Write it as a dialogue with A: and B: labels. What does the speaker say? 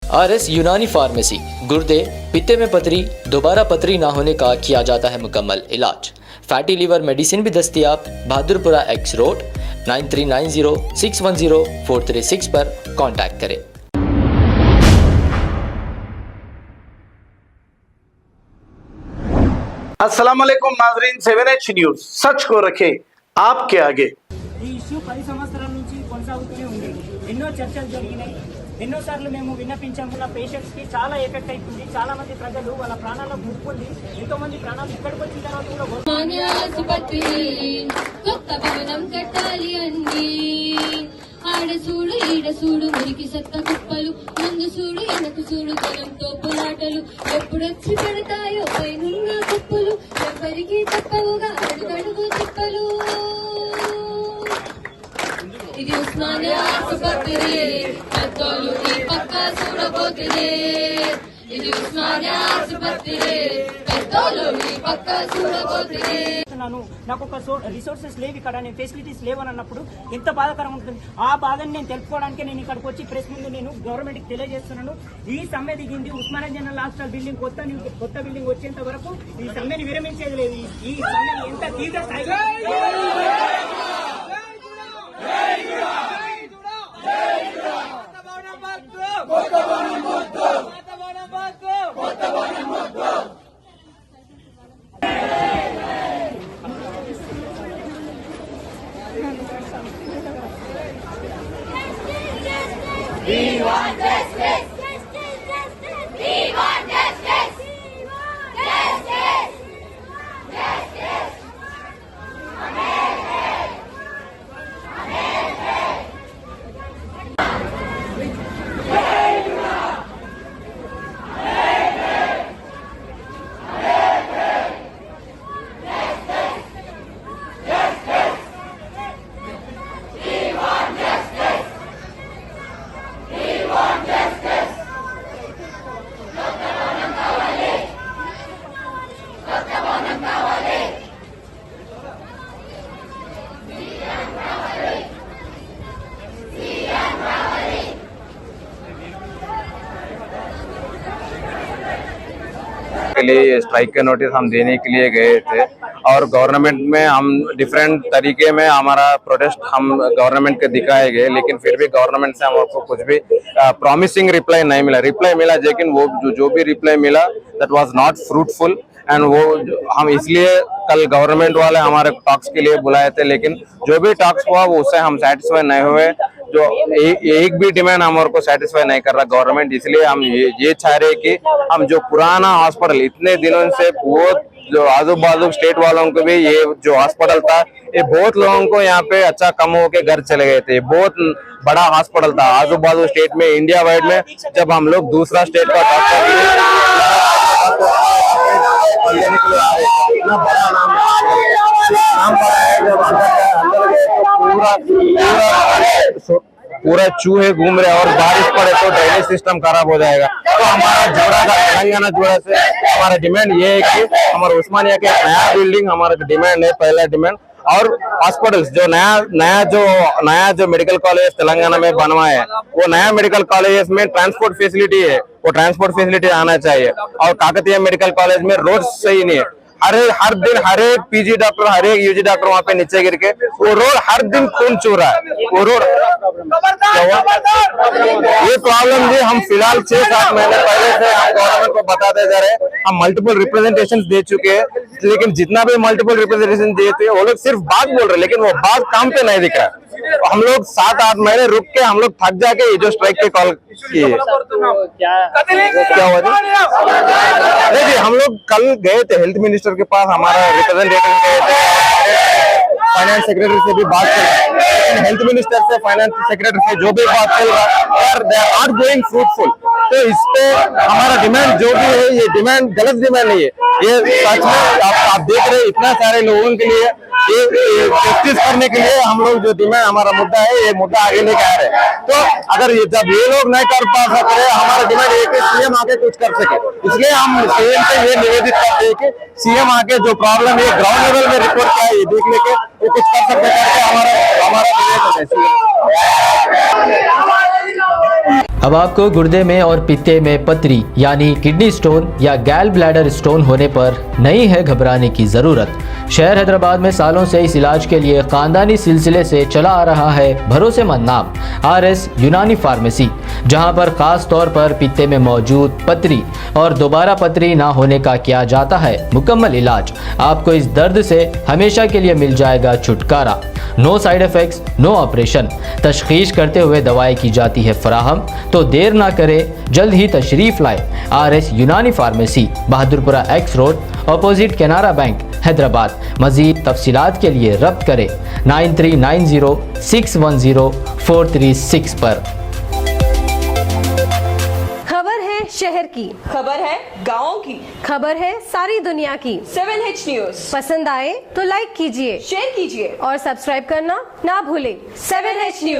A: RS Unani pharmacy, गुर्दे, पित्ते में पथरी, दोबारा पथरी ना होने का किया जाता है मुकम्मल इलाज। फैटी लीवर मेडिसिन भी दस्तियाब। बहादुरपुरा X रोड 9390610436 पर कांटेक्ट करें।
B: अस्सलाम वालेकुम नाजरीन, 7H न्यूज सच को रखे आपके आगे।
C: ఈ ఇష్యూ 10 సంవత్సరాల నుంచి కొనసాగుతూనే ఉంది. ఎన్నో చర్చలు జరిగినాయి, ఎన్నోసార్లు మేము విన్నపించాము. పేషెంట్స్ కి చాలా ఎఫెక్ట్ అవుతుంది. చాలా మంది ప్రజలు వాళ్ళ ప్రాణాలకు ముప్పుంది. ఎంతో మంది ప్రాణాలు ఇక్కడికి వచ్చిన తర్వాత కూడా
D: ఆసుపత్రి కొత్త భవనం కట్టాలి అండి. ఆడ చూడు ఈడ చూడు మురికి సత్త కుప్పలు, ముందు చూడు వెనక చూడు జనంతో పోరాటలు, ఎప్పుడొచ్చి పెడతాయో పైనున్న కుప్పలు, ఎవరికి తప్పవుగా అడుగడుగు తిప్పలు. ఇది ఉస్మానియా ఆసుపత్రి, పెద్దోళ్ళు ఈ పక్క చూడబోతుంది. ఇది ఉస్మానియా ఆసుపత్రి, పెద్దోళ్ళు ఈ పక్క చూడబోతుంది.
C: నాకు ఒక రిసోర్సెస్ లేవు, ఇక్కడ నేను ఫెసిలిటీస్ లేవని అన్నప్పుడు ఎంత బాధాకరం ఉంటుంది. ఆ బాధని నేను తెలుసుకోవడానికి నేను ఇక్కడికి వచ్చి ప్రెస్ ముందు నేను గవర్నమెంట్ కి తెలియజేస్తున్నాను. ఈ సమ్మె దిగింది ఉస్మానియా జనరల్ హాస్పిటల్ బిల్డింగ్ కొత్త బిల్డింగ్ వచ్చేంత వరకు ఈ సమ్మెని విరమించేది లేదు. ఈ సమ్మెని ఎంత తీవ్ర స్థాయిలో
D: We want justice. Justice, justice. We want justice. We want justice. Justice.
E: के लिए स्ट्राइक के नोटिस हम देने के लिए गए थे और गवर्नमेंट में हम डिफरेंट तरीके में हमारा प्रोटेस्ट हम गवर्नमेंट के दिखाए गए, लेकिन फिर भी गवर्नमेंट से हमको कुछ भी प्रॉमिसिंग रिप्लाई नहीं मिला। रिप्लाई मिला लेकिन वो जो भी रिप्लाई मिला that was not fruitful and वो हम इसलिए कल गवर्नमेंट वाले हमारे टॉक्स के लिए बुलाए थे, लेकिन जो भी टॉक्स हुआ वो उससे हम सेटिस्फाई नहीं हुए। जो एक भी डिमांड हमारे को सेटिस्फाई नहीं कर रहा गवर्नमेंट, इसलिए हम ये चाह रहे कि हम जो पुराना हॉस्पिटल इतने दिनों से बहुत जो आजू बाजू स्टेट वालों को भी ये जो हॉस्पिटल था ये बहुत लोगों को यहाँ पे अच्छा कम होके घर चले गए थे। बहुत बड़ा हॉस्पिटल था आजू बाजू स्टेट में, इंडिया वाइड में। जब हम लोग दूसरा स्टेट का इतना बड़ा नाम पूरा चूहे घूम रहे और बारिश पड़े तो ड्रेनेज सिस्टम खराब हो जाएगा। तो हमारा जोड़ा का तेलंगाना जोड़ा से हमारा डिमांड ये है कि हमारा उस्मानिया के नया बिल्डिंग हमारा डिमांड है, पहला डिमांड। और हॉस्पिटल्स जो नया जो मेडिकल कॉलेज तेलंगाना में बनवाए है, वो नया मेडिकल कॉलेज में ट्रांसपोर्ट फैसिलिटी है, वो ट्रांसपोर्ट फैसिलिटी आना चाहिए। और काकतीय मेडिकल कॉलेज में रोड सही नहीं है, हर दिन हर एक पीजी डॉक्टर हर एक यूजी डॉक्टर वहाँ पे नीचे गिर के वो रोड हर दिन खून चू रहा है। वो रोड ये प्रॉब्लम जी हम फिलहाल 6-7 महीने पहले से हम गवर्नमेंट को बताते जा रहे हैं। हम मल्टीपल रिप्रेजेंटेशन दे चुके हैं, लेकिन जितना भी मल्टीपल रिप्रेजेंटेशन दिए थे वो लोग सिर्फ बात बोल रहे, लेकिन वो बात काम पे नहीं दिख रहा। हम लोग 7-8 महीने रुक के हम लोग थक जाके ये जो स्ट्राइक के कॉल किए। क्या हुआ जी? हम लोग कल गए थे हेल्थ मिनिस्टर के पास, हमारा रिप्रेजेंटेटिव गए थे, फाइनेंस सेक्रेटरी से भी बात कर, हेल्थ मिनिस्टर से फाइनेंस सेक्रेटरी से जो भी बात चल रहा है और दे आर गोइंग फ्रूटफुल। तो इस पे हमारा डिमांड जो भी है ये डिमांड गलत डिमांड नहीं है, ये सच में आप देख रहे हैं इतना सारे लोगों के लिए ये जस्टिस करने के लिए हम लोग जो डिमांड हमारा मुद्दा है ये मुद्दा आगे लेके आ रहे हैं। तो अगर जब ये लोग नहीं कर पा सकते हमारा डिमांड है कि सीएम आके कुछ कर सके, इसलिए हम सीएम से ये निवेदित करते हैं कि सीएम आके जो प्रॉब्लम है ग्राउंड लेवल में रिपोर्ट क्या है ये देख लेके वो कुछ कर सकते करके हमारा निवेदन है।
A: अब आपको गुर्दे में और पित्ते में पथरी यानी किडनी स्टोन या गैल ब्लैडर स्टोन होने पर नहीं है घबराने की जरूरत। शहर हैदराबाद में सालों से इस इलाज के लिए खानदानी सिलसिले से चला आ रहा है भरोसेमंद नाम RS यूनानी फार्मेसी, जहां पर खास तौर पर पित्ते में मौजूद पथरी और दोबारा पथरी ना होने का किया जाता है मुकम्मल इलाज। आपको इस दर्द से हमेशा के लिए मिल जाएगा छुटकारा। No side effects, no operation. तशखीस करते हुए दवाएं की जाती है फराहम। तो देर ना करें, जल्द ही तशरीफ लाए RS Unani pharmacy, Bahadurpura X road, opposite Canara bank, Hyderabad. मजीद तफसीलात के लिए रब्त करें 9390610436 पर।
F: खबर है शहर की,
G: खबर है गाँव की,
F: खबर है सारी दुनिया की।
G: 7H न्यूज
F: पसंद आए तो लाइक कीजिए,
G: शेयर कीजिए
F: और सब्सक्राइब करना ना भूलें।
G: 7H news.